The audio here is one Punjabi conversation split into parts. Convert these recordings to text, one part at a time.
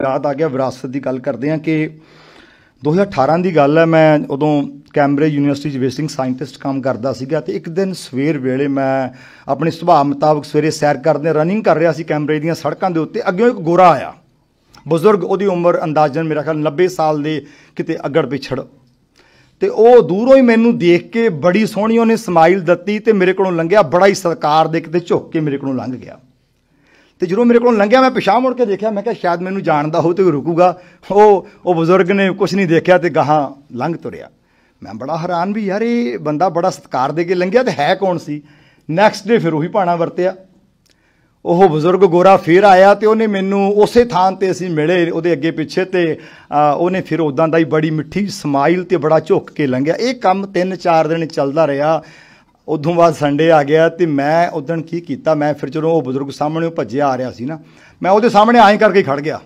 याद आ गया विरासत की गल करते हैं कि 2018 की गल है। मैं उदों कैम्ब्रिज यूनीवर्सिटी विजिटिंग साइंटिस्ट काम करता सीगा ते एक दिन सवेर वेले मैं अपने सुभाव मुताबक सवेरे सैर करदे रनिंग कर रहा सी कैम्ब्रिज दी सड़कों के उत्ते। अग्गों एक गोरा आया बजुर्ग, उहदी उम्र अंदाजन मेरा ख्याल 90 साल के किते अगड़ पिछड़, तो वह दूरों ही मैनू देख के बड़ी सोहनी उन्हें समाइल दत्ती तो मेरे को लंघिया, बड़ा ही सत्कार दे के झुक के मेरे को लंघ गया। तो जो मेरे को लंघिया मैं पिछा मुड़ के देखा, मैं शायद मैनू जानता हो तो रुकूगा। वो बजुर्ग ने कुछ नहीं देखा तो गाहां लंघ तुरिया। मैं बड़ा हैरान भी यार ये बंदा बड़ा सत्कार दे के लंघिया तो है कौन सी। नैक्सट डे फिर उही भाना वरतिया। ਉਹ ਬਜ਼ੁਰਗ ਗੋਰਾ ਫਿਰ ਆਇਆ ਤੇ ਉਹਨੇ ਮੈਨੂੰ ਉਸੇ ਥਾਂ ਤੇ ਅਸੀਂ ਮਿਲੇ ਉਹਦੇ ਅੱਗੇ ਪਿੱਛੇ ਤੇ ਉਹਨੇ ਫਿਰ ਉਦਾਂ ਦਾ ਹੀ ਬੜੀ ਮਿੱਠੀ ਸਮਾਈਲ ਤੇ ਬੜਾ ਝੁੱਕ ਕੇ ਲੰਘਿਆ। ਇਹ ਕੰਮ 3-4 ਦਿਨ ਚੱਲਦਾ ਰਿਹਾ। ਉਦੋਂ ਬਾਅਦ ਸੰਡੇ ਆ ਗਿਆ ਤੇ ਮੈਂ ਉਦਣ ਕੀ ਕੀਤਾ, ਮੈਂ ਫਿਰ ਜਦੋਂ ਉਹ ਬਜ਼ੁਰਗ ਸਾਹਮਣੇ ਭੱਜਿਆ ਆ ਰਿਹਾ ਸੀ ਨਾ, ਮੈਂ ਉਹਦੇ ਸਾਹਮਣੇ ਆਏ ਕਰਕੇ ਖੜ ਗਿਆ।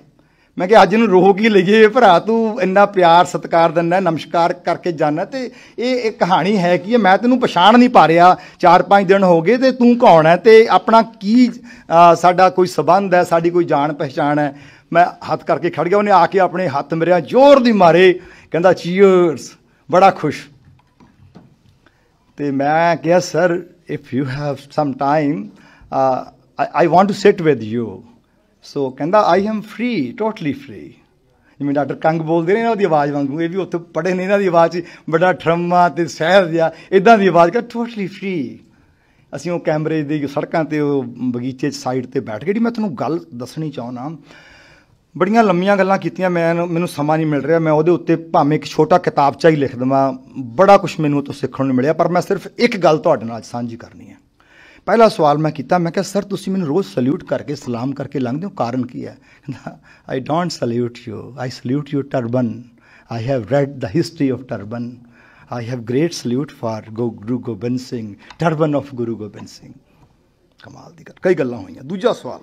मैं कि अज नूं रोक ही लईए भरा, तू इन्ना प्यार सत्कार दिंदा, नमस्कार करके जाना। तो ये कहानी है कि मैं तेनों पछाण नहीं पा रहा, 4-5 दिन हो गए तो तू कौन है, तो अपना की साडा कोई संबंध है, साडी कोई जान पहचान है। मैं हथ करके खड़ गया, उन्हें आके अपने हथ मेरे जोर दी मारे, कहंदा चीयर्स, बड़ा खुश। तो मैं कहा sir if you have some time I want to sit with you. सो कहता I am free, totally free. जिवें डॉक्टर कंग बोलते ने उहदी आवाज़ वांगू, ये भी उत्थे पढ़े ने, इन्हां दी आवाज़ बड़ा ठरम्मा ते सहज जिहा इदां दी आवाज़ कर टोटली फ्री। असीं वो कैमरे दी सड़कां ते बगीचे साइड ते बैठ गए। मैं तुहानूं गल दसणी चाहुंदा, बड़ियां लंमियां गल्लां कीतियां, मैनूं समा नहीं मिल रहा। मैं उहदे उत्ते भावें एक छोटा किताबचा ही लिख देवां, बड़ा कुछ मैनूं उत्तों सिੱਖਣ ਨੂੰ मिलिਆ, पर मैं सिर्फ एक गल तुहाडे नाल साझी करनी है। पहला सवाल मैं किया, मैं क्या सर तुसीं मैनूं रोज़ सल्यूट करके सलाम करके लंघदे हो, कारण की है? I don't salute you, I salute your turban. I have read the history of turban. I have great salute for Guru Gobind Singh, turban of गुरु गोबिंद सिंह। कमाल दी गल, कई गल्लां होईयां। दूजा सवाल,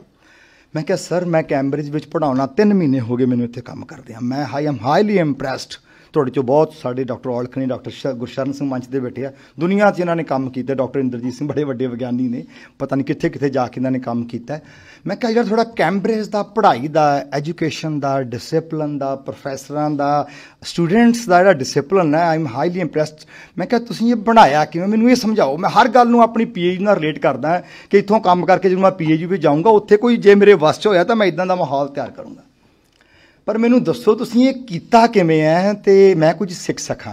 मैं क्या सर मैं कैम्ब्रिज विच पढ़ाउणा 3 महीने हो गए मैनूं इत्थे काम करदे। मैं आई एम हाईली इंप्रैसड। ਤੁਹਾਡੇ ਚੋਂ ਬਹੁਤ ਸਾਡੇ ਡਾਕਟਰ ਔਲਖ ਨੇ, ਡਾਕਟਰ ਗੁਰਸ਼ਰਨ ਸਿੰਘ ਮੰਚ ਤੇ ਬੈਠੇ ਆ, ਦੁਨੀਆ 'ਚ ਇਹਨਾਂ ਨੇ ਕੰਮ ਕੀਤਾ। ਡਾਕਟਰ ਇੰਦਰਜੀਤ ਸਿੰਘ ਬੜੇ ਵੱਡੇ ਵਿਗਿਆਨੀ ਨੇ, ਪਤਾ ਨਹੀਂ ਕਿੱਥੇ ਕਿੱਥੇ ਜਾ ਕੇ ਇਹਨਾਂ ਨੇ ਕੰਮ ਕੀਤਾ। ਮੈਂ ਕਿਹਾ ਯਾਰ ਥੋੜ੍ਹਾ ਕੈਂਬਰਿਜ ਦਾ ਪੜ੍ਹਾਈ ਦਾ, ਐਜੂਕੇਸ਼ਨ ਦਾ, ਡਿਸਿਪਲਨ ਦਾ, ਪ੍ਰੋਫੈਸਰਾਂ ਦਾ, ਸਟੂਡੈਂਟਸ ਦਾ ਜਿਹੜਾ ਡਿਸਿਪਲਨ ਹੈ, ਆਈ ਐਮ ਹਾਈਲੀ ਇੰਪਰੈਸਡ। ਮੈਂ ਕਿਹਾ ਤੁਸੀਂ ਇਹ ਬਣਾਇਆ ਕਿਵੇਂ, ਮੈਨੂੰ ਇਹ ਸਮਝਾਓ। ਮੈਂ ਹਰ ਗੱਲ ਨੂੰ ਆਪਣੀ PhD ਨਾਲ ਰਿਲੇਟ ਕਰਦਾ ਕਿ ਇੱਥੋਂ ਕੰਮ ਕਰਕੇ ਜਦੋਂ ਮੈਂ PhD ਵੀ ਜਾਊਂਗਾ ਉੱਥੇ ਕੋਈ ਜੇ ਮੇਰੇ ਵੱਸ 'ਚ ਹੋਇਆ ਤਾਂ ਮੈਂ ਇੱਦਾਂ ਦਾ ਮਾਹੌਲ ਤਿਆਰ ਕਰੂੰਗਾ। पर मैनू दसो तुसीं ये कीता किवें है ते मैं कुछ सीख सकां।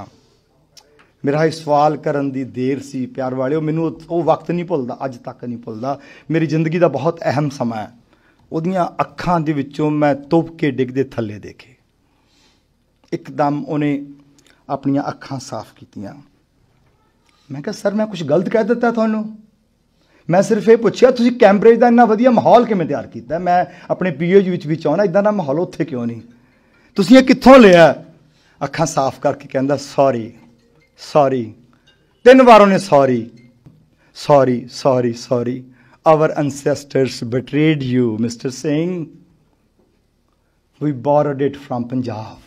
मेरा सवाल करन दी देर सी प्यार वाले, मैनू वो वक्त नहीं भुलदा, अज तक नहीं भुलदा। मेरी जिंदगी का बहुत अहम समा है। उहदियां अखां दे विचों मैं तुप के डिगदे थल्ले देखे। एकदम उन्हें अपनियां अखां साफ कीतियां। मैं कहा सर मैं कुछ गलत कह दिता तुहानूं? मैं सिर्फ ये पूछा तुसीं कैम्ब्रिज का इन्ना वधिया माहौल किवें तैयार किया? मैं अपने PhD भी चाहुंदा इदां दा माहौल उत्थे क्यों नहीं? तुसीं ये कित्थों लिया? अखां साफ करके कहंदा सॉरी सॉरी। 3 बार उन्हें sorry sorry sorry sorry. Our ancestors betrayed you mister Singh, we borrowed it from Punjab.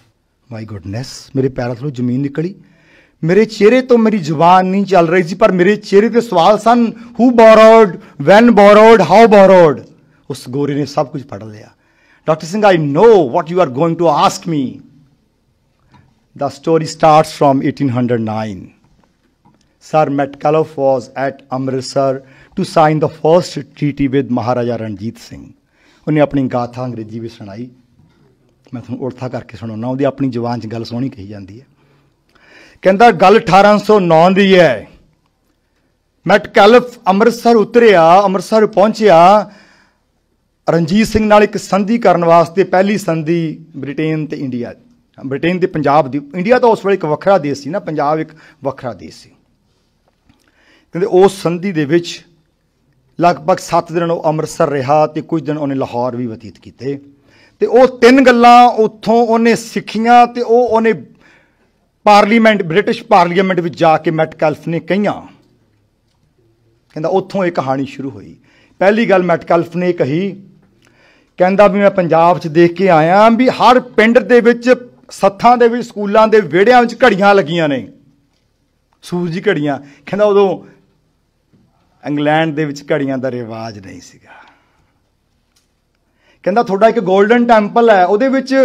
My goodness, मेरे पैरों थल्लों जमीन निकली। मेरे चेहरे तो मेरी जुबान नहीं चल रही थी, पर मेरे चेहरे पे सवाल सन, who borrowed, when borrowed, how borrowed. उस गोरे ने सब कुछ पढ़ लिया। Doctor Singh I know what you are going to ask me. The story starts from 1809। Sir Metcalfe was at Amritsar to sign the first treaty with Maharaja Ranjit Singh. उन्हें अपनी गाथा अंग्रेजी भी सुनाई। मैं तुहानूं उड़था करके सुणाउणा, उहदी अपनी जुबान च गल सोहणी कही जाती है। कहता गल 1809 की है। मैटकैलफ अमृतसर उतरिया, अमृतसर पहुंचया, रणजीत सिंह नाल एक संधि करने वास्ते। पहली संधि ब्रिटेन ते इंडिया, ब्रिटेन ते पंजाब दी। इंडिया तो उस वेले एक वखरा देश सी ना, पंजाब एक वखरा देश सी। कहते उस संधि दे विच लगभग 7 दिन वो अमृतसर रहा ते कुछ दिन उन्हें लाहौर भी बतीत किए। ते वो 3 गल्लां उत्थों उन्हें सिखियां ते वो उन्हें पार्लीमेंट, ब्रिटिश पार्लीमेंट में जाके मैटकैलफ ने कही। कहता उत्थों एक कहानी शुरू हुई। पहली गल मैटकैलफ ने कही, कहता भी मैं पंजाब च देख के आया भी हर पिंड दे विच, सत्थां दे विच, स्कूलों के विहड़ियां विच घड़ियां लगियां ने, सूरजी घड़ियां। कहता उदों इंग्लैंड दे विच घड़ियां दा रिवाज नहीं सीगा। ਕਹਿੰਦਾ ਤੁਹਾਡਾ ਇੱਕ ਗੋਲਡਨ ਟੈਂਪਲ ਹੈ, ਉਹਦੇ ਵਿੱਚ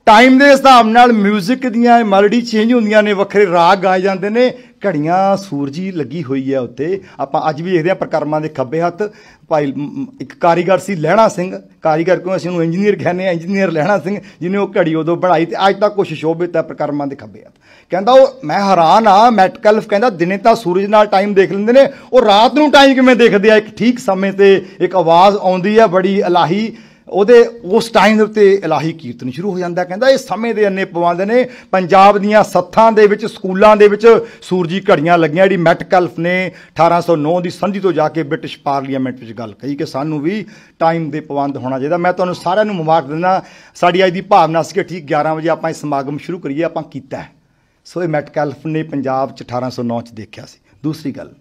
ਟਾਈਮ ਦੇ ਹਿਸਾਬ ਨਾਲ ਮਿਊਜ਼ਿਕ ਦੀਆਂ ਮੈਲੋਡੀ ਚੇਂਜ ਹੁੰਦੀਆਂ ਨੇ, ਵੱਖਰੇ ਰਾਗ ਗਾਏ ਜਾਂਦੇ ਨੇ, ਘੜੀਆਂ ਸੂਰਜੀ ਲੱਗੀ ਹੋਈ ਹੈ ਉੱਤੇ। ਆਪਾਂ ਅੱਜ ਵੀ ਦੇਖਦੇ ਹਾਂ ਪ੍ਰਕਰਮਾਂ ਦੇ ਖੱਬੇ ਹੱਥ ਭਾਈ ਇੱਕ ਕਾਰੀਗਰ ਸੀ ਲਹਿਣਾ ਸਿੰਘ, ਕਾਰੀਗਰ ਕਿਉਂ ਅਸੀਂ ਉਹਨੂੰ ਇੰਜੀਨੀਅਰ ਕਹਿੰਦੇ ਹਾਂ, ਇੰਜੀਨੀਅਰ ਲਹਿਣਾ ਸਿੰਘ, ਜਿਹਨੇ ਉਹ ਘੜੀ ਉਦੋਂ ਬਣਾਈ ਤੇ ਅੱਜ ਤੱਕ ਉਹ ਸੁਸ਼ੋਭਿਤ ਹੈ ਪ੍ਰਕਰਮਾਂ ਦੇ ਖੱਬੇ ਹੱਥ। ਕਹਿੰਦਾ ਉਹ ਮੈਂ ਹੈਰਾਨ ਆ, ਮੈਟਕੈਲਫ ਕਹਿੰਦਾ ਦਿਨੇ ਤਾਂ ਸੂਰਜ ਨਾਲ ਟਾਈਮ ਦੇਖ ਲੈਂਦੇ ਨੇ, ਉਹ ਰਾਤ ਨੂੰ ਟਾਈਮ ਕਿਵੇਂ ਦੇਖਦੇ ਆ? ਇੱਕ ਠੀਕ ਸਮੇਂ ਤੇ ਇੱਕ ਆਵਾਜ਼ ਆਉਂਦੀ ਹੈ ਬੜੀ ਇਲਾਹੀ, ਉਹਦੇ ਉਸ ਟਾਈਮ ਦੇ ਉੱਤੇ ਇਲਾਹੀ ਕੀਰਤਨ ਸ਼ੁਰੂ ਹੋ ਜਾਂਦਾ। ਕਹਿੰਦਾ ਇਹ ਸਮੇਂ ਦੇ ਇੰਨੇ ਪਵੰਦ ਨੇ, ਪੰਜਾਬ ਦੀਆਂ ਸੱਥਾਂ ਦੇ ਵਿੱਚ ਸਕੂਲਾਂ ਦੇ ਵਿੱਚ ਸੂਰਜੀ ਘੜੀਆਂ ਲੱਗੀਆਂ। ਜਿਹੜੀ ਮੈਟਕੈਲਫ ਨੇ 1809 ਦੀ ਸੰਧੀ ਤੋਂ ਜਾ ਕੇ ਬ੍ਰਿਟਿਸ਼ ਪਾਰਲੀਮੈਂਟ ਵਿੱਚ ਗੱਲ ਕਹੀ ਕਿ ਸਾਨੂੰ ਵੀ ਟਾਈਮ ਦੇ ਪਵੰਦ ਹੋਣਾ ਚਾਹੀਦਾ। ਮੈਂ ਤੁਹਾਨੂੰ ਸਾਰਿਆਂ ਨੂੰ ਮੁਬਾਰਕ ਦਿੰਦਾ, ਸਾਡੀ ਅੱਜ ਦੀ ਭਾਵਨਾ ਸੀ ਕਿ ਠੀਕ 11 ਵਜੇ ਆਪਾਂ ਇਹ ਸਮਾਗਮ ਸ਼ੁਰੂ ਕਰੀਏ, ਆਪਾਂ ਕੀਤਾ ਹੈ। ਸੋ ਇਹ ਮੈਟਕੈਲਫ ਨੇ ਪੰਜਾਬ 'ਚ 1809 'ਚ ਦੇਖਿਆ ਸੀ। ਦੂਸਰੀ ਗੱਲ,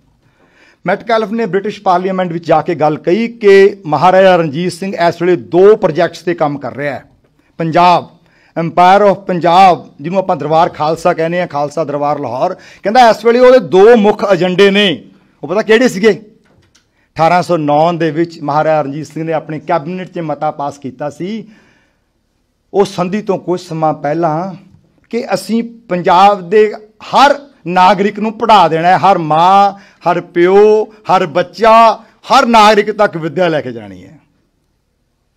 ਮੈਟਕੈਲਫ ਨੇ ਬ੍ਰਿਟਿਸ਼ ਪਾਰਲੀਮੈਂਟ ਵਿੱਚ ਜਾ ਕੇ ਗੱਲ ਕਹੀ ਕਿ ਮਹਾਰਾਜਾ ਰਣਜੀਤ ਸਿੰਘ ਇਸ ਵੇਲੇ 2 ਪ੍ਰੋਜੈਕਟਸ 'ਤੇ ਕੰਮ ਕਰ ਰਿਹਾ ਹੈ। ਪੰਜਾਬ, ਐਮਪਾਇਰ ਆਫ ਪੰਜਾਬ, ਜਿਹਨੂੰ ਆਪਾਂ ਦਰਬਾਰ ਖਾਲਸਾ ਕਹਿੰਦੇ ਹਾਂ, ਖਾਲਸਾ ਦਰਬਾਰ ਲਾਹੌਰ, ਕਹਿੰਦਾ ਇਸ ਵੇਲੇ ਉਹਦੇ 2 ਮੁੱਖ ਏਜੰਡੇ ਨੇ। ਉਹ ਪਤਾ ਕਿਹੜੇ ਸੀਗੇ? 1809 ਦੇ ਵਿੱਚ ਮਹਾਰਾਜਾ ਰਣਜੀਤ ਸਿੰਘ ਨੇ ਆਪਣੇ ਕੈਬਨਿਟ 'ਚ ਮਤਾ ਪਾਸ ਕੀਤਾ ਸੀ, ਉਹ ਸੰਧੀ ਤੋਂ ਕੁਝ ਸਮਾਂ ਪਹਿਲਾਂ, ਕਿ ਅਸੀਂ ਪੰਜਾਬ ਦੇ ਹਰ ਨਾਗਰਿਕ ਨੂੰ ਪੜ੍ਹਾ ਦੇਣਾ ਹੈ, ਹਰ ਮਾਂ, ਹਰ ਪਿਓ, ਹਰ ਬੱਚਾ, ਹਰ ਨਾਗਰਿਕ ਤੱਕ ਵਿੱਦਿਆ ਲੈ ਕੇ ਜਾਣੀ ਹੈ।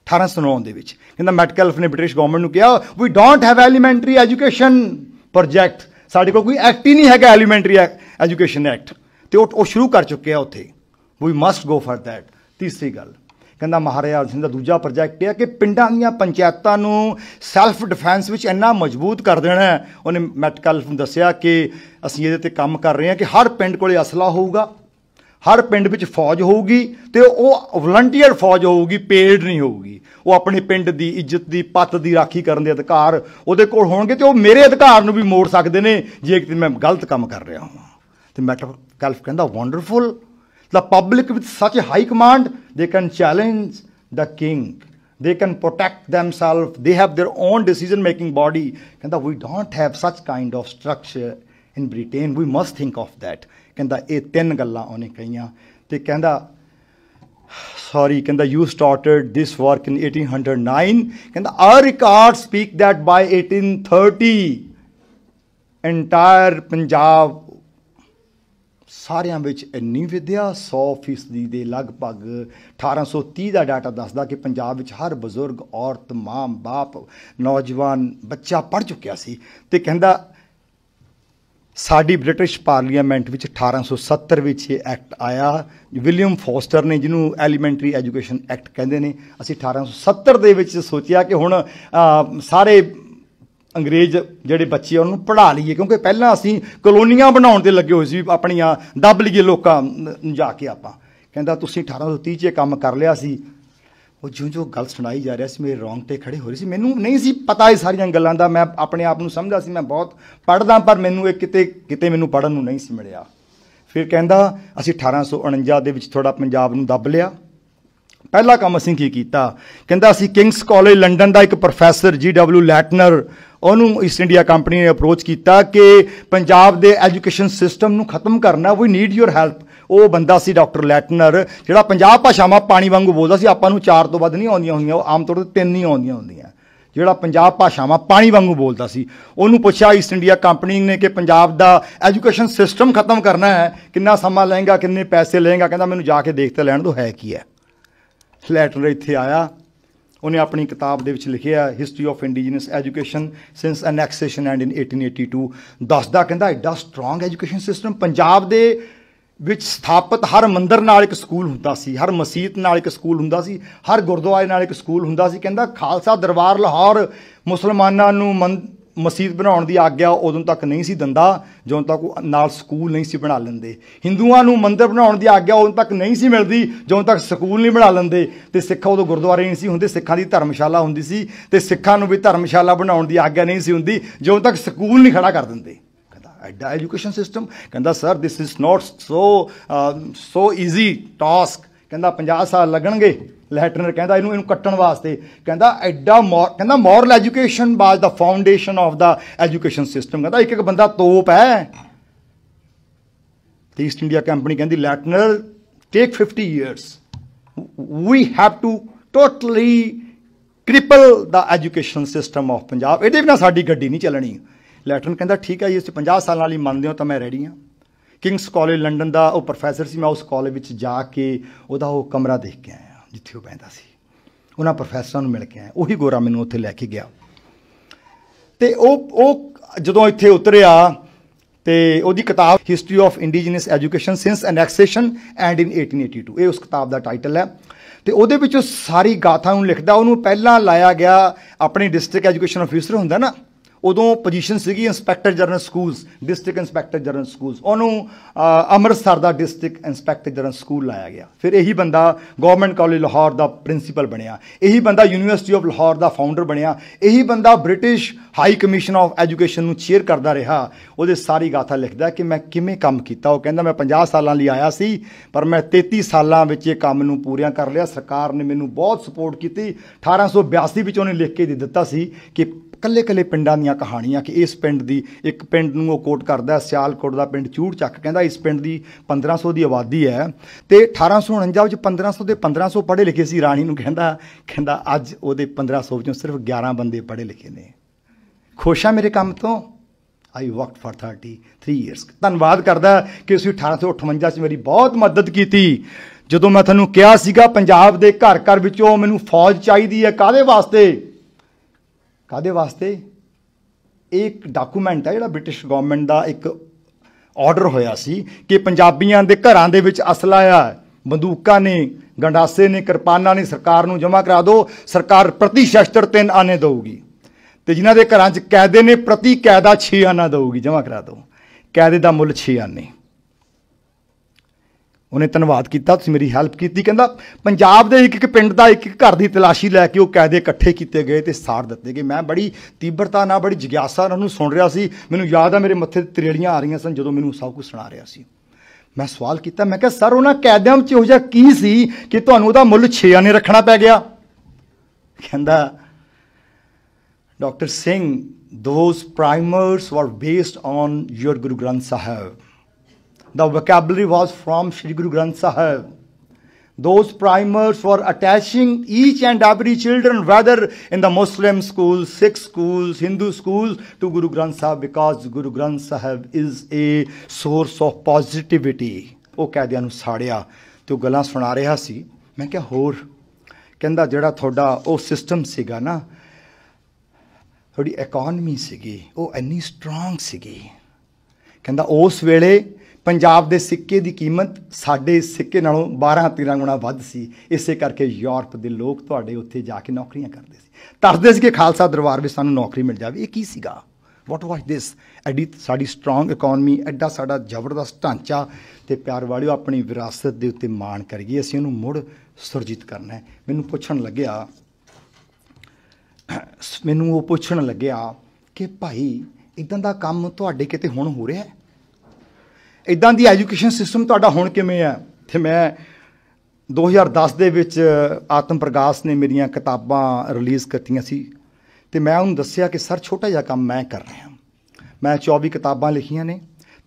1809 ਦੇ ਵਿੱਚ ਕਹਿੰਦਾ ਮੈਟਕੈਲਫ ਨੇ ਬ੍ਰਿਟਿਸ਼ ਗਵਰਨਮੈਂਟ ਨੂੰ ਕਿਹਾ we don't have elementary education project, ਸਾਡੇ ਕੋਲ ਕੋਈ ਐਕਟ ਹੀ ਨਹੀਂ ਹੈਗਾ ਐਲੀਮੈਂਟਰੀ ਐਜੂਕੇਸ਼ਨ ਐਕਟ, ਤੇ ਉਹ ਸ਼ੁਰੂ ਕਰ ਚੁੱਕੇ ਆ ਉੱਥੇ, ਵੀ ਮਸਟ ਗੋ ਫॉर दैट। ਤੀਸਰੀ ਗੱਲ ਕਹਿੰਦਾ ਮਹਾਰਾਜਾ ਸਿੰਘ ਦਾ ਦੂਜਾ ਪ੍ਰੋਜੈਕਟ ਇਹ ਹੈ ਕਿ ਪਿੰਡਾਂ ਦੀਆਂ ਪੰਚਾਇਤਾਂ ਨੂੰ ਸੈਲਫ ਡਿਫੈਂਸ ਵਿੱਚ ਇੰਨਾ ਮਜ਼ਬੂਤ ਕਰ ਦੇਣਾ ਹੈ। ਉਹਨੇ ਮੈਟਕੈਲਫ ਨੂੰ ਦੱਸਿਆ ਕਿ ਅਸੀਂ ਇਹਦੇ 'ਤੇ ਕੰਮ ਕਰ ਰਹੇ ਹਾਂ ਕਿ ਹਰ ਪਿੰਡ ਕੋਲੇ ਅਸਲਾ ਹੋਊਗਾ, ਹਰ ਪਿੰਡ ਵਿੱਚ ਫੌਜ ਹੋਊਗੀ, ਤੇ ਉਹ ਵਲੰਟੀਅਰ ਫੌਜ ਹੋਊਗੀ, ਪੇਡ ਨਹੀਂ ਹੋਊਗੀ। ਉਹ ਆਪਣੇ ਪਿੰਡ ਦੀ ਇੱਜ਼ਤ ਦੀ ਪੱਤ ਦੀ ਰਾਖੀ ਕਰਨ ਦੇ ਅਧਿਕਾਰ ਉਹਦੇ ਕੋਲ ਹੋਣਗੇ, ਤੇ ਉਹ ਮੇਰੇ ਅਧਿਕਾਰ ਨੂੰ ਵੀ ਮੋੜ ਸਕਦੇ ਨੇ ਜੇ ਕਿਤੇ ਮੈਂ ਗਲਤ ਕੰਮ ਕਰ ਰਿਹਾ ਹਾਂ। ਤੇ ਮੈਟਕੈਲਫ ਕਹਿੰਦਾ wonderful, the public with such a high command, they can challenge the king, they can protect themselves, they have their own decision making body। ਕਹਿੰਦਾ we don't have such kind of structure in Britain, we must think of that। ਕਹਿੰਦਾ ਇਹ 3 ਗੱਲਾਂ ਉਹਨੇ ਕਹੀਆਂ, ਤੇ ਕਹਿੰਦਾ sorry, ਕਹਿੰਦਾ you started this work in 1809, ਕਹਿੰਦਾ our records speak that by 1830 entire Punjab ਸਾਰਿਆਂ ਵਿੱਚ ਇੰਨੀ ਵਿੱਦਿਆ 100% ਦੇ ਲਗਭਗ 1830 ਦਾ ਡਾਟਾ ਦੱਸਦਾ ਕਿ ਪੰਜਾਬ ਵਿੱਚ ਹਰ ਬਜ਼ੁਰਗ, ਔਰਤ, ਮਾਂ, ਬਾਪ, ਨੌਜਵਾਨ, ਬੱਚਾ ਪੜ੍ਹ ਚੁੱਕਿਆ ਸੀ। ਤੇ ਕਹਿੰਦਾ ਸਾਡੀ ਬ੍ਰਿਟਿਸ਼ ਪਾਰਲੀਮੈਂਟ ਵਿੱਚ 1870 ਵਿੱਚ ਇਹ ਐਕਟ ਆਇਆ, ਵਿਲੀਅਮ ਫੋਸਟਰ ਨੇ, ਜਿਹਨੂੰ ਐਲੀਮੈਂਟਰੀ ਐਜੂਕੇਸ਼ਨ ਐਕਟ ਕਹਿੰਦੇ ਨੇ। ਅਸੀਂ 1870 ਦੇ ਵਿੱਚ ਸੋਚਿਆ ਕਿ ਹੁਣ ਸਾਰੇ ਅੰਗਰੇਜ਼ ਜਿਹੜੇ ਬੱਚੇ ਉਹਨੂੰ ਪੜ੍ਹਾ ਲਈਏ, ਕਿਉਂਕਿ ਪਹਿਲਾਂ ਅਸੀਂ ਕਲੋਨੀਆਂ ਬਣਾਉਣ 'ਤੇ ਲੱਗੇ ਹੋਏ ਸੀ, ਆਪਣੀਆਂ ਦੱਬ ਲਈਏ ਲੋਕਾਂ ਨੂੰ ਜਾ ਕੇ ਆਪਾਂ। ਕਹਿੰਦਾ ਤੁਸੀਂ 1830 'ਚ ਇਹ ਕੰਮ ਕਰ ਲਿਆ ਸੀ। ਉਹ ਜਿਉਂ ਗੱਲ ਸੁਣਾਈ ਜਾ ਰਿਹਾ ਸੀ ਮੇਰੇ ਰੌਂਗਟੇ ਖੜੇ ਹੋ ਰਹੇ ਸੀ, ਮੈਨੂੰ ਨਹੀਂ ਸੀ ਪਤਾ ਇਹ ਸਾਰੀਆਂ ਗੱਲਾਂ ਦਾ। ਮੈਂ ਆਪਣੇ ਆਪ ਨੂੰ ਸਮਝਦਾ ਸੀ ਮੈਂ ਬਹੁਤ ਪੜ੍ਹਦਾ, ਪਰ ਮੈਨੂੰ ਇਹ ਕਿਤੇ ਮੈਨੂੰ ਪੜ੍ਹਨ ਨੂੰ ਨਹੀਂ ਸੀ ਮਿਲਿਆ। ਫਿਰ ਕਹਿੰਦਾ ਅਸੀਂ 1849 ਦੇ ਵਿੱਚ ਥੋੜ੍ਹਾ ਪੰਜਾਬ ਨੂੰ ਦੱਬ ਲਿਆ। ਪਹਿਲਾ ਕੰਮ ਅਸੀਂ ਕੀ ਕੀਤਾ? ਕਹਿੰਦਾ ਅਸੀਂ ਕਿੰਗਸ ਕਾਲਜ ਲੰਡਨ ਦਾ ਇੱਕ ਪ੍ਰੋਫੈਸਰ GW ਲੈਟਨਰ, ਉਹਨੂੰ ਈਸਟ ਇੰਡੀਆ ਕੰਪਨੀ ਨੇ ਅਪਰੋਚ ਕੀਤਾ ਕਿ ਪੰਜਾਬ ਦੇ ਐਜੂਕੇਸ਼ਨ ਸਿਸਟਮ ਨੂੰ ਖਤਮ ਕਰਨਾ, ਵੀ ਨੀਡ ਯੂਰ ਹੈਲਪ। ਉਹ ਬੰਦਾ ਸੀ ਡਾਕਟਰ ਲੈਟਨਰ, ਜਿਹੜਾ 50 ਭਾਸ਼ਾਵਾਂ ਪਾਣੀ ਵਾਂਗੂ ਬੋਲਦਾ ਸੀ। ਆਪਾਂ ਨੂੰ 4 ਤੋਂ ਵੱਧ ਨਹੀਂ ਆਉਂਦੀਆਂ ਹੁੰਦੀਆਂ, ਉਹ ਆਮ ਤੌਰ 'ਤੇ 3 ਹੀ ਆਉਂਦੀਆਂ ਹੁੰਦੀਆਂ। ਜਿਹੜਾ 50 ਭਾਸ਼ਾਵਾਂ ਪਾਣੀ ਵਾਂਗੂ ਬੋਲਦਾ ਸੀ, ਉਹਨੂੰ ਪੁੱਛਿਆ ਈਸਟ ਇੰਡੀਆ ਕੰਪਨੀ ਨੇ ਕਿ ਪੰਜਾਬ ਦਾ ਐਜੂਕੇਸ਼ਨ ਸਿਸਟਮ ਖਤਮ ਕਰਨਾ ਹੈ, ਕਿੰਨਾ ਸਮਾਂ ਲਏਗਾ, ਕਿੰਨੇ ਪੈਸੇ ਲਏਗਾ? ਕਹਿੰਦਾ ਮੈਨੂੰ ਜਾ ਕੇ ਦੇਖ ਤੇ ਲੈਣ ਦਿਓ ਹੈ ਕੀ ਹੈ। ਲੈਟਨਰ ਇੱਥੇ ਆਇਆ, ਉਹਨੇ ਆਪਣੀ ਕਿਤਾਬ ਦੇ ਵਿੱਚ ਲਿਖਿਆ history of indigenous education since annexation and in 1882, ਦੱਸਦਾ ਕਹਿੰਦਾ ਐਡਾ ਸਟਰੋਂਗ ਐਜੂਕੇਸ਼ਨ ਸਿਸਟਮ ਪੰਜਾਬ ਦੇ ਵਿੱਚ ਸਥਾਪਿਤ। ਹਰ ਮੰਦਰ ਨਾਲ ਇੱਕ ਸਕੂਲ ਹੁੰਦਾ ਸੀ, ਹਰ ਮਸੀਤ ਨਾਲ ਇੱਕ ਸਕੂਲ ਹੁੰਦਾ ਸੀ, ਹਰ ਗੁਰਦੁਆਰੇ ਨਾਲ ਇੱਕ ਸਕੂਲ ਹੁੰਦਾ ਸੀ। ਕਹਿੰਦਾ ਖਾਲਸਾ ਦਰਬਾਰ ਲਾਹੌਰ ਮੁਸਲਮਾਨਾਂ ਨੂੰ ਮਸੀਤ ਬਣਾਉਣ ਦੀ ਆਗਿਆ ਉਦੋਂ ਤੱਕ ਨਹੀਂ ਸੀ ਦਿੰਦਾ ਜਦੋਂ ਤੱਕ ਉਹ ਨਾਲ ਸਕੂਲ ਨਹੀਂ ਸੀ ਬਣਾ ਲੈਂਦੇ। ਹਿੰਦੂਆਂ ਨੂੰ ਮੰਦਰ ਬਣਾਉਣ ਦੀ ਆਗਿਆ ਉਦੋਂ ਤੱਕ ਨਹੀਂ ਸੀ ਮਿਲਦੀ ਜਦੋਂ ਤੱਕ ਸਕੂਲ ਨਹੀਂ ਬਣਾ ਲੈਂਦੇ। ਤੇ ਸਿੱਖ ਉਦੋਂ ਗੁਰਦੁਆਰੇ ਨਹੀਂ ਸੀ ਹੁੰਦੇ, ਸਿੱਖਾਂ ਦੀ ਧਰਮਸ਼ਾਲਾ ਹੁੰਦੀ ਸੀ, ਤੇ ਸਿੱਖਾਂ ਨੂੰ ਵੀ ਧਰਮਸ਼ਾਲਾ ਬਣਾਉਣ ਦੀ ਆਗਿਆ ਨਹੀਂ ਸੀ ਹੁੰਦੀ ਜਦੋਂ ਤੱਕ ਸਕੂਲ ਨਹੀਂ ਖੜਾ ਕਰ ਦਿੰਦੇ। ਕਹਿੰਦਾ ਐਡਾ ਐਜੂਕੇਸ਼ਨ ਸਿਸਟਮ। ਕਹਿੰਦਾ sir this is not so easy task. ਕਹਿੰਦਾ 50 ਸਾਲ ਲੱਗਣਗੇ। ਲੈਟਨਰ ਕਹਿੰਦਾ ਇਹਨੂੰ ਕੱਟਣ ਵਾਸਤੇ। ਕਹਿੰਦਾ ਐਡਾ ਕਹਿੰਦਾ moral education was the foundation of the education system. ਕਹਿੰਦਾ ਇੱਕ ਬੰਦਾ ਤੋਪ ਹੈ। ਤੇ ਈਸਟ ਇੰਡੀਆ ਕੰਪਨੀ ਕਹਿੰਦੀ Leitner take 50 years, we have to totally cripple ਦਾ ਐਜੂਕੇਸ਼ਨ ਸਿਸਟਮ ਆਫ ਪੰਜਾਬ, ਇਹਦੇ ਬਿਨਾਂ ਸਾਡੀ ਗੱਡੀ ਨਹੀਂ ਚੱਲਣੀ। ਲੈਟਰਨ ਕਹਿੰਦਾ ਠੀਕ ਹੈ ਜੀ, ਅਸੀਂ 50 ਸਾਲਾਂ ਲਈ ਮੰਨਦੇ ਹੋ ਤਾਂ ਮੈਂ ਰੈਡੀ ਹਾਂ। ਕਿੰਗਸ ਕਾਲਜ ਲੰਡਨ ਦਾ ਉਹ ਪ੍ਰੋਫੈਸਰ ਸੀ, ਮੈਂ ਉਸ ਕਾਲਜ ਵਿੱਚ ਜਾ ਕੇ ਉਹਦਾ ਉਹ ਕਮਰਾ ਦੇਖ ਕੇ ਆਇਆ ਜਿੱਥੇ ਉਹ ਬਹਿੰਦਾ ਸੀ, ਉਹਨਾਂ ਪ੍ਰੋਫੈਸਰਾਂ ਨੂੰ ਮਿਲ ਕੇ ਆਇਆ। ਉਹੀ ਗੋਰਾ ਮੈਨੂੰ ਉੱਥੇ ਲੈ ਕੇ ਗਿਆ, ਅਤੇ ਉਹ ਜਦੋਂ ਇੱਥੇ ਉਤਰਿਆ ਤੇ ਉਹਦੀ ਕਿਤਾਬ history of indigenous education since annexation and in 1882, ਇਹ ਉਸ ਕਿਤਾਬ ਦਾ ਟਾਈਟਲ ਹੈ। ਤੇ ਉਹਦੇ ਵਿੱਚ ਉਹ ਸਾਰੀ ਗਾਥਾ ਨੂੰ ਲਿਖਦਾ। ਉਹਨੂੰ ਪਹਿਲਾਂ ਲਾਇਆ ਗਿਆ, ਆਪਣੀ ਡਿਸਟ੍ਰਿਕਟ ਐਜੂਕੇਸ਼ਨ ਆਫਿਸਰ ਹੁੰਦਾ ਨਾ, ਉਦੋਂ ਪੋਜੀਸ਼ਨ ਸੀਗੀ inspector general schools, district inspector general schools, ਉਹਨੂੰ ਅੰਮ੍ਰਿਤਸਰ ਦਾ ਡਿਸਟ੍ਰਿਕਟ ਇੰਸਪੈਕਟਰ ਜਨਰਲ ਸਕੂਲ ਲਾਇਆ ਗਿਆ। ਫਿਰ ਇਹੀ ਬੰਦਾ ਗਵਰਨਮੈਂਟ ਕਾਲਜ ਲਾਹੌਰ ਦਾ ਪ੍ਰਿੰਸੀਪਲ ਬਣਿਆ, ਇਹੀ ਬੰਦਾ university of Lahore the founder ਬਣਿਆ, ਇਹੀ ਬੰਦਾ British high commission of education ਨੂੰ ਚੇਅਰ ਕਰਦਾ ਰਿਹਾ। ਉਹਦੇ ਸਾਰੀ ਗਾਥਾ ਲਿਖਦਾ ਕਿ ਮੈਂ ਕਿਵੇਂ ਕੰਮ ਕੀਤਾ। ਉਹ ਕਹਿੰਦਾ ਮੈਂ 50 ਸਾਲਾਂ ਲਈ ਆਇਆ ਸੀ, ਪਰ ਮੈਂ 33 ਸਾਲਾਂ ਵਿੱਚ ਇਹ ਕੰਮ ਨੂੰ ਪੂਰੀਆਂ ਕਰ ਲਿਆ। ਸਰਕਾਰ ਨੇ ਮੈਨੂੰ ਬਹੁਤ ਸਪੋਰਟ ਕੀਤੀ। 1882 ਵਿੱਚ ਉਹਨੇ ਲਿਖ ਕੇ ਦੇ ਦਿੱਤਾ ਸੀ ਕਿ ਕੱਲੇ ਕੱਲੇ ਪਿੰਡਾਂ ਦੀਆਂ ਕਹਾਣੀਆਂ, ਕਿ ਇਸ ਪਿੰਡ ਦੀ, ਇੱਕ ਪਿੰਡ ਨੂੰ ਉਹ ਕੋਟ ਕਰਦਾ ਸਿਆਲਕੋਟ ਦਾ ਪਿੰਡ ਚੂੜ ਚੱਕ, ਕਹਿੰਦਾ ਇਸ ਪਿੰਡ ਦੀ 1500 ਦੀ ਆਬਾਦੀ ਹੈ ਅਤੇ 1849 ਵਿੱਚ 1500 ਦੇ 1500 ਪੜ੍ਹੇ ਲਿਖੇ ਸੀ। ਰਾਣੀ ਨੂੰ ਕਹਿੰਦਾ ਅੱਜ ਉਹਦੇ 1500 ਵਿੱਚੋਂ ਸਿਰਫ 11 ਬੰਦੇ ਪੜ੍ਹੇ ਲਿਖੇ ਨੇ। ਖੁਸ਼ ਆ ਮੇਰੇ ਕੰਮ ਤੋਂ। ਆਈ ਵਰਕਡ ਫਾਰ 33 ਈਅਰਸ। ਧੰਨਵਾਦ ਕਰਦਾ ਕਿ ਤੁਸੀਂ 1858 'ਚ ਮੇਰੀ ਬਹੁਤ ਮਦਦ ਕੀਤੀ। ਜਦੋਂ ਮੈਂ ਤੁਹਾਨੂੰ ਕਿਹਾ ਸੀਗਾ ਪੰਜਾਬ ਦੇ ਘਰ ਘਰ ਵਿੱਚੋਂ ਮੈਨੂੰ ਫੌਜ ਚਾਹੀਦੀ ਹੈ, ਕਾਹਦੇ ਵਾਸਤੇ? ਇਹ ਇੱਕ ਡਾਕੂਮੈਂਟ ਹੈ ਜਿਹੜਾ ਬ੍ਰਿਟਿਸ਼ ਗਵਰਨਮੈਂਟ ਦਾ ਇੱਕ ਆਰਡਰ ਹੋਇਆ ਸੀ ਕਿ ਪੰਜਾਬੀਆਂ ਦੇ ਘਰਾਂ ਦੇ ਵਿੱਚ ਅਸਲਾ ਆ, ਬੰਦੂਕਾਂ ਨੇ, ਗੰਡਾਸੇ ਨੇ, ਕਿਰਪਾਨਾਂ ਨੇ, ਸਰਕਾਰ ਨੂੰ ਜਮ੍ਹਾਂ ਕਰਾ ਦਿਓ। ਸਰਕਾਰ ਪ੍ਰਤੀ ਸ਼ਸਤਰ 3 ਆਨੇ ਦੇਊਗੀ, ਅਤੇ ਜਿਨ੍ਹਾਂ ਦੇ ਘਰਾਂ 'ਚ ਕੈਦੇ ਨੇ ਪ੍ਰਤੀ ਕੈਦਾ 6 ਆਨਾ ਦੇਊਗੀ, ਜਮ੍ਹਾਂ ਕਰਾ ਦਿਓ। ਕੈਦੇ ਦਾ ਮੁੱਲ 6 ਆਨੇ। ਉਹਨੇ ਧੰਨਵਾਦ ਕੀਤਾ, ਤੁਸੀਂ ਮੇਰੀ ਹੈਲਪ ਕੀਤੀ। ਕਹਿੰਦਾ ਪੰਜਾਬ ਦੇ ਇੱਕ ਪਿੰਡ ਦਾ ਇੱਕ ਘਰ ਦੀ ਤਲਾਸ਼ੀ ਲੈ ਕੇ ਉਹ ਕੈਦੇ ਇਕੱਠੇ ਕੀਤੇ ਗਏ ਅਤੇ ਸਾੜ ਦਿੱਤੇ ਗਏ। ਮੈਂ ਬੜੀ ਤੀਬਰਤਾ ਨਾਲ, ਬੜੀ ਜਿਗਿਆਸਾ ਨਾਲ ਉਹਨੂੰ ਸੁਣ ਰਿਹਾ ਸੀ। ਮੈਨੂੰ ਯਾਦ ਆ ਮੇਰੇ ਮੱਥੇ 'ਤੇ ਤਰੇੜੀਆਂ ਆ ਰਹੀਆਂ ਸਨ ਜਦੋਂ ਮੈਨੂੰ ਸਭ ਕੁਝ ਸੁਣਾ ਰਿਹਾ ਸੀ। ਮੈਂ ਸਵਾਲ ਕੀਤਾ, ਮੈਂ ਕਿਹਾ ਸਰ ਉਹਨਾਂ ਕੈਦਿਆਂ ਵਿੱਚ ਇਹੋ ਜਿਹਾ ਕੀ ਸੀ ਕਿ ਤੁਹਾਨੂੰ ਉਹਦਾ ਮੁੱਲ 6 ਆਨੇ ਰੱਖਣਾ ਪੈ ਗਿਆ? ਕਹਿੰਦਾ doctor Singh, those primers were based on your Guru Granth Sahib. The vocabulary was from Shri Guru Granth Sahib. Those primers were attaching each and every children, whether in the Muslim schools, Sikh schools, Hindu schools, to Guru Granth Sahib, because Guru Granth Sahib is a source of positivity. ਉਹ ਕੈਦਿਆਂ ਨੂੰ ਸਾੜਿਆ ਤੇ ਉਹ ਗੱਲਾਂ ਸੁਣਾ ਰਿਹਾ ਸੀ। ਮੈਂ ਕਿਹਾ ਹੋਰ? ਕਹਿੰਦਾ ਜਿਹੜਾ ਤੁਹਾਡਾ ਉਹ ਸਿਸਟਮ ਸੀਗਾ ਨਾ, ਤੁਹਾਡੀ ਇਕੋਨਮੀ ਸੀਗੀ, ਉਹ ਇੰਨੀ ਸਟਰੋਂਗ ਸੀਗੀ। ਕਹਿੰਦਾ ਉਸ ਵੇਲੇ ਪੰਜਾਬ ਦੇ ਸਿੱਕੇ ਦੀ ਕੀਮਤ ਸਾਡੇ ਸਿੱਕੇ ਨਾਲੋਂ 12-13 ਗੁਣਾ ਵੱਧ ਸੀ। ਇਸੇ ਕਰਕੇ ਯੂਰਪ ਦੇ ਲੋਕ ਤੁਹਾਡੇ ਉੱਥੇ ਜਾ ਕੇ ਨੌਕਰੀਆਂ ਕਰਦੇ ਸੀ, ਤਰਸਦੇ ਸੀ ਕਿ ਖਾਲਸਾ ਦਰਬਾਰ ਵਿੱਚ ਸਾਨੂੰ ਨੌਕਰੀ ਮਿਲ ਜਾਵੇ। ਇਹ ਕੀ ਸੀਗਾ? ਵਾਟ ਵਾਜ ਦਿਸ? ਐਡੀ ਸਾਡੀ ਸਟਰੋਂਗ ਇਕੋਨਮੀ, ਐਡਾ ਸਾਡਾ ਜ਼ਬਰਦਸਤ ਢਾਂਚਾ। ਅਤੇ ਪਿਆਰ ਵਾਲਿਓ, ਆਪਣੀ ਵਿਰਾਸਤ ਦੇ ਉੱਤੇ ਮਾਣ ਕਰੀਏ, ਅਸੀਂ ਉਹਨੂੰ ਮੁੜ ਸੁਰਜੀਤ ਕਰਨਾ ਹੈ। ਮੈਨੂੰ ਉਹ ਪੁੱਛਣ ਲੱਗਿਆ ਕਿ ਭਾਈ ਇੱਦਾਂ ਦਾ ਕੰਮ ਤੁਹਾਡੇ ਕਿਤੇ ਹੁਣ ਹੋ ਰਿਹਾ? ਇੱਦਾਂ ਦੀ ਐਜੂਕੇਸ਼ਨ ਸਿਸਟਮ ਤੁਹਾਡਾ ਹੁਣ ਕਿਵੇਂ ਹੈ? ਅਤੇ ਮੈਂ 2010 ਦੇ ਵਿੱਚ ਆਤਮ ਪ੍ਰਕਾਸ਼ ਨੇ ਮੇਰੀਆਂ ਕਿਤਾਬਾਂ ਰਿਲੀਜ਼ ਕੀਤੀਆਂ ਸੀ, ਅਤੇ ਮੈਂ ਉਹਨੂੰ ਦੱਸਿਆ ਕਿ ਸਰ ਛੋਟਾ ਜਿਹਾ ਕੰਮ ਮੈਂ ਕਰ ਰਿਹਾ। ਮੈਂ 24 ਕਿਤਾਬਾਂ ਲਿਖੀਆਂ ਨੇ,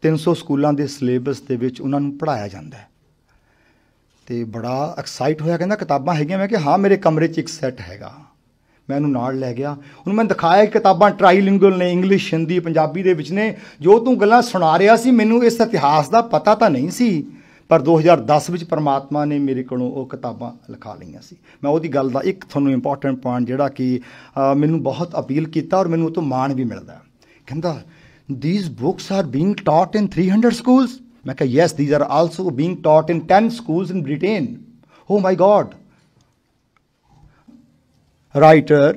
300 ਸਕੂਲਾਂ ਦੇ ਸਿਲੇਬਸ ਦੇ ਵਿੱਚ ਉਹਨਾਂ ਨੂੰ ਪੜ੍ਹਾਇਆ ਜਾਂਦਾ ਹੈ। ਅਤੇ ਬੜਾ ਐਕਸਾਈਟ ਹੋਇਆ, ਕਹਿੰਦਾ ਕਿਤਾਬਾਂ ਹੈਗੀਆਂ? ਮੈਂ ਕਿਹਾ ਹਾਂ, ਮੇਰੇ ਕਮਰੇ 'ਚ ਇੱਕ ਸੈੱਟ ਹੈਗਾ। ਮੈਂ ਉਹਨੂੰ ਨਾਲ ਲੈ ਗਿਆ, ਉਹਨੂੰ ਮੈਂ ਦਿਖਾਇਆ ਕਿ ਕਿਤਾਬਾਂ ਟਰਾਈਲਿੰਗੁਅਲ ਨੇ, ਇੰਗਲਿਸ਼, ਹਿੰਦੀ, ਪੰਜਾਬੀ ਦੇ ਵਿੱਚ ਨੇ। ਜੋ ਤੂੰ ਗੱਲਾਂ ਸੁਣਾ ਰਿਹਾ ਸੀ, ਮੈਨੂੰ ਇਸ ਇਤਿਹਾਸ ਦਾ ਪਤਾ ਤਾਂ ਨਹੀਂ ਸੀ, ਪਰ 2010 ਵਿੱਚ ਪਰਮਾਤਮਾ ਨੇ ਮੇਰੇ ਕੋਲੋਂ ਉਹ ਕਿਤਾਬਾਂ ਲਿਖਾ ਲਈਆਂ ਸੀ। ਮੈਂ ਉਹਦੀ ਗੱਲ ਦਾ ਇੱਕ ਤੁਹਾਨੂੰ ਇੰਪੋਰਟੈਂਟ ਪੁਆਇੰਟ ਜਿਹੜਾ ਕਿ ਮੈਨੂੰ ਬਹੁਤ ਅਪੀਲ ਕੀਤਾ ਔਰ ਮੈਨੂੰ ਉਹ ਤੋਂ ਮਾਣ ਵੀ ਮਿਲਦਾ। ਕਹਿੰਦਾ these books are being taught in 300 schools? ਮੈਂ ਕਿਹਾ yes, these are also being taught in 10 schools in Britain. Oh my God. Writer,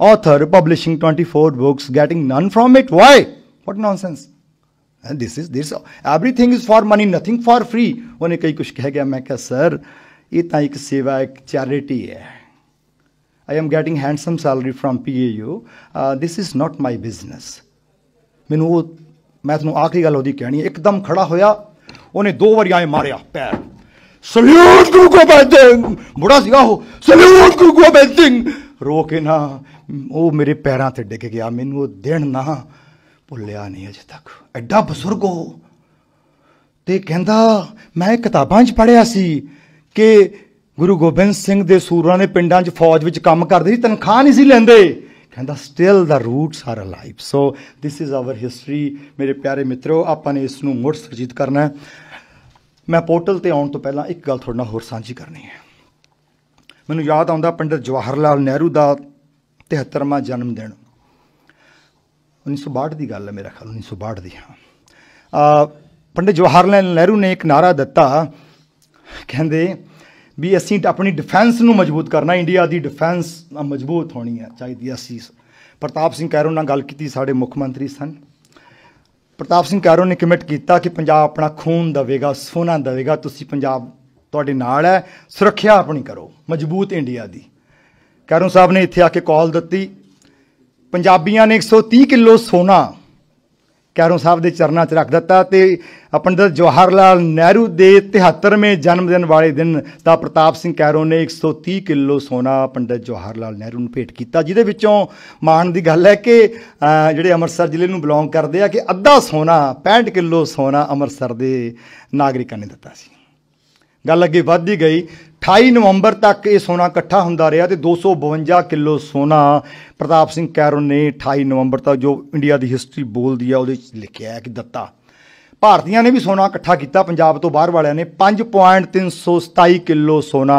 author, publishing 24 books, getting none from it. Why? What nonsense. And this everything is for money, nothing for free. ਉਹਨੇ ਕਈ ਕੁਛ ਕਹਿ ਗਿਆ। ਮੈਂ ਕਿਹਾ ਸਰ ਇਹ ਤਾਂ ਇੱਕ ਸੇਵਾ, ਇੱਕ ਚੈਰਿਟੀ ਹੈ। I am getting handsome salary from PAU. This is not my business. ਮੈਨੂੰ ਮੈਂ ਤੁਹਾਨੂੰ ਆਖਰੀ ਗੱਲ ਉਹਦੀ ਕਹਿਣੀ ਹੈ। ਇੱਕਦਮ ਖੜਾ ਹੋਇਆ, ਉਹਨੇ 2 ਵਾਰੀ ਆਏ ਮਾਰਿਆ ਪੈਰ। ਸਲੂਟ ਗੁਰੂ ਗੋਬਿੰਦ ਸਿੰਘ। ਬੁੜਾ ਸੀਗਾ ਉਹ। ਸਲੂਟ ਗੁਰੂ ਗੋਬਿੰਦ ਸਿੰਘ। ਰੋ ਕੇ ਨਾ ਉਹ ਮੇਰੇ ਪੈਰਾਂ 'ਤੇ ਡਿੱਗ ਗਿਆ। ਮੈਨੂੰ ਉਹ ਦਿਨ ਨਾ ਭੁੱਲਿਆ ਨਹੀਂ ਅਜੇ ਤੱਕ। ਐਡਾ ਬਜ਼ੁਰਗ ਉਹ। ਅਤੇ ਕਹਿੰਦਾ ਮੈਂ ਕਿਤਾਬਾਂ 'ਚ ਪੜ੍ਹਿਆ ਸੀ ਕਿ ਗੁਰੂ ਗੋਬਿੰਦ ਸਿੰਘ ਦੇ ਸੂਰਾਂ ਦੇ ਪਿੰਡਾਂ 'ਚ ਫੌਜ ਵਿੱਚ ਕੰਮ ਕਰਦੇ ਸੀ, ਤਨਖਾਹ ਨਹੀਂ ਸੀ ਲੈਂਦੇ। ਕਹਿੰਦਾ still the roots are alive. So this is our history. ਮੇਰੇ ਪਿਆਰੇ ਮਿੱਤਰੋ, ਆਪਾਂ ਨੇ ਇਸ ਨੂੰ ਮੁੜ ਸੁਰਜੀਤ ਕਰਨਾ ਹੈ। ਮੈਂ ਪੋਰਟਲ ਤੇ ਆਉਣ ਤੋਂ ਪਹਿਲਾਂ ਇੱਕ ਗੱਲ ਤੁਹਾਡੇ ਨਾਲ ਹੋਰ ਸਾਂਝੀ ਕਰਨੀ ਹੈ। ਮੈਨੂੰ ਯਾਦ ਆਉਂਦਾ ਪੰਡਿਤ ਜਵਾਹਰ ਲਾਲ ਨਹਿਰੂ ਦਾ 73ਵਾਂ ਜਨਮ ਦਿਨ, 1962 ਦੀ ਗੱਲ ਹੈ, ਮੇਰਾ ਖਿਆਲ 1962 ਦੀ। ਹਾਂ, ਪੰਡਿਤ ਜਵਾਹਰ ਲਾਲ ਨਹਿਰੂ ਨੇ ਇੱਕ ਨਾਰਾ ਦਿੱਤਾ, ਕਹਿੰਦੇ ਵੀ ਅਸੀਂ ਆਪਣੀ ਡਿਫੈਂਸ ਨੂੰ ਮਜ਼ਬੂਤ ਕਰਨਾ, ਇੰਡੀਆ ਦੀ ਡਿਫੈਂਸ ਮਜ਼ਬੂਤ ਹੋਣੀ ਹੈ ਚਾਹੀਦੀ। ਅਸੀਂ ਪ੍ਰਤਾਪ ਸਿੰਘ ਕੈਰੋਂ ਨਾਲ ਗੱਲ ਕੀਤੀ, ਸਾਡੇ ਮੁੱਖ ਮੰਤਰੀ ਸਨ। ਪ੍ਰਤਾਪ ਸਿੰਘ ਕੈਰੋਂ ਨੇ ਕਮਿਟ ਕੀਤਾ ਕਿ ਪੰਜਾਬ ਆਪਣਾ ਖੂਨ ਦੇਵੇਗਾ, ਸੋਨਾ ਦੇਵੇਗਾ, ਤੁਸੀਂ ਪੰਜਾਬ ਤੁਹਾਡੇ ਨਾਲ ਹੈ, ਸੁਰੱਖਿਆ ਆਪਣੀ ਕਰੋ ਮਜ਼ਬੂਤ ਇੰਡੀਆ ਦੀ। ਕੈਰੋਂ ਸਾਹਿਬ ਨੇ ਇੱਥੇ ਆ ਕੇ ਕਾਲ ਦਿੱਤੀ। ਪੰਜਾਬੀਆਂ ਨੇ 130 ਕਿਲੋ ਸੋਨਾ ਕੈਰੋਂ ਸਾਹਿਬ ਦੇ ਚਰਨਾਂ 'ਚ ਰੱਖ ਦਿੱਤਾ ਅਤੇ ਪੰਡਿਤ ਜਵਾਹਰ ਲਾਲ ਨਹਿਰੂ ਦੇ 73ਵੇਂ ਜਨਮ ਦਿਨ ਵਾਲੇ ਦਿਨ ਤਾਂ ਪ੍ਰਤਾਪ ਸਿੰਘ ਕੈਰੋਂ ਨੇ 130 ਕਿਲੋ ਸੋਨਾ ਪੰਡਿਤ ਜਵਾਹਰ ਲਾਲ ਨਹਿਰੂ ਨੂੰ ਭੇਟ ਕੀਤਾ, ਜਿਹਦੇ ਵਿੱਚੋਂ ਮਾਣ ਦੀ ਗੱਲ ਹੈ ਕਿ ਜਿਹੜੇ ਅੰਮ੍ਰਿਤਸਰ ਜ਼ਿਲ੍ਹੇ ਨੂੰ ਬਿਲੋਂਗ ਕਰਦੇ ਆ ਕਿ ਅੱਧਾ ਸੋਨਾ 65 ਕਿਲੋ ਸੋਨਾ ਅੰਮ੍ਰਿਤਸਰ ਦੇ ਨਾਗਰਿਕਾਂ ਨੇ ਦਿੱਤਾ ਸੀ। ਗੱਲ ਅੱਗੇ ਵੱਧਦੀ ਗਈ। 28 ਨਵੰਬਰ ਤੱਕ ਇਹ ਸੋਨਾ ਇਕੱਠਾ ਹੁੰਦਾ ਰਿਹਾ ਅਤੇ 252 ਕਿਲੋ ਸੋਨਾ ਪ੍ਰਤਾਪ ਸਿੰਘ ਕੈਰੋਂ ਨੇ 28 ਨਵੰਬਰ ਤੱਕ, ਜੋ ਇੰਡੀਆ ਦੀ ਹਿਸਟਰੀ ਬੋਲਦੀ ਆ ਉਹਦੇ 'ਚ ਲਿਖਿਆ ਹੈ ਕਿ ਦਿੱਤਾ। ਭਾਰਤੀਆਂ ਨੇ ਵੀ ਸੋਨਾ ਇਕੱਠਾ ਕੀਤਾ, ਪੰਜਾਬ ਤੋਂ ਬਾਹਰ ਵਾਲਿਆਂ ਨੇ 5.327 ਕਿਲੋ ਸੋਨਾ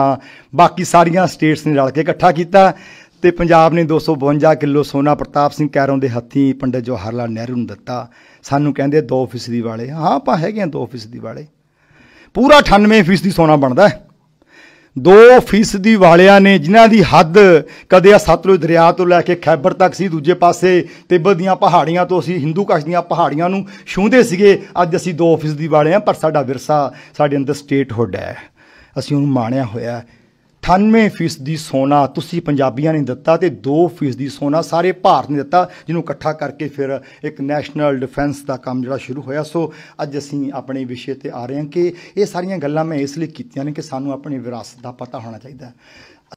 ਬਾਕੀ ਸਾਰੀਆਂ ਸਟੇਟਸ ਨੇ ਰਲ ਕੇ ਇਕੱਠਾ ਕੀਤਾ ਅਤੇ ਪੰਜਾਬ ਨੇ 252 ਕਿਲੋ ਸੋਨਾ ਪ੍ਰਤਾਪ ਸਿੰਘ ਕੈਰੋਂ ਦੇ ਹੱਥੀਂ ਪੰਡਿਤ ਜਵਾਹਰ ਲਾਲ ਨਹਿਰੂ ਨੂੰ ਦਿੱਤਾ। ਸਾਨੂੰ ਕਹਿੰਦੇ 2% ਵਾਲੇ, ਹਾਂ ਆਪਾਂ ਹੈਗੇ ਹਾਂ 2% ਵਾਲੇ। ਪੂਰਾ 98% ਸੋਨਾ ਬਣਦਾ ਹੈ। 2% ਵਾਲਿਆਂ ਨੇ, ਜਿਨ੍ਹਾਂ ਦੀ ਹੱਦ ਕਦੇ ਆ ਸਤਲੁਜ ਦਰਿਆ ਤੋਂ ਲੈ ਕੇ ਖੈਬਰ ਤੱਕ ਸੀ, ਦੂਜੇ ਪਾਸੇ ਤਿੱਬਤ ਦੀਆਂ ਪਹਾੜੀਆਂ ਤੋਂ ਅਸੀਂ ਹਿੰਦੂ ਕਸ਼ ਦੀਆਂ ਪਹਾੜੀਆਂ ਨੂੰ ਛੂੰਹਦੇ ਸੀਗੇ, ਅੱਜ ਅਸੀਂ 2% ਵਾਲੇ ਹਾਂ। ਪਰ ਸਾਡਾ ਵਿਰਸਾ, ਸਾਡੇ ਅੰਦਰ ਸਟੇਟਹੁੱਡ ਹੈ, ਅਸੀਂ ਉਹਨੂੰ ਮਾਣਿਆ ਹੋਇਆ। 98% ਸੋਨਾ ਤੁਸੀਂ ਪੰਜਾਬੀਆਂ ਨੇ ਦਿੱਤਾ ਅਤੇ 2% ਸੋਨਾ ਸਾਰੇ ਭਾਰਤ ਨੇ ਦਿੱਤਾ, ਜਿਹਨੂੰ ਇਕੱਠਾ ਕਰਕੇ ਫਿਰ ਇੱਕ ਨੈਸ਼ਨਲ ਡਿਫੈਂਸ ਦਾ ਕੰਮ ਜਿਹੜਾ ਸ਼ੁਰੂ ਹੋਇਆ। ਸੋ ਅੱਜ ਅਸੀਂ ਆਪਣੇ ਵਿਸ਼ੇ 'ਤੇ ਆ ਰਹੇ ਹਾਂ ਕਿ ਇਹ ਸਾਰੀਆਂ ਗੱਲਾਂ ਮੈਂ ਇਸ ਲਈ ਕੀਤੀਆਂ ਨੇ ਕਿ ਸਾਨੂੰ ਆਪਣੀ ਵਿਰਾਸਤ ਦਾ ਪਤਾ ਹੋਣਾ ਚਾਹੀਦਾ।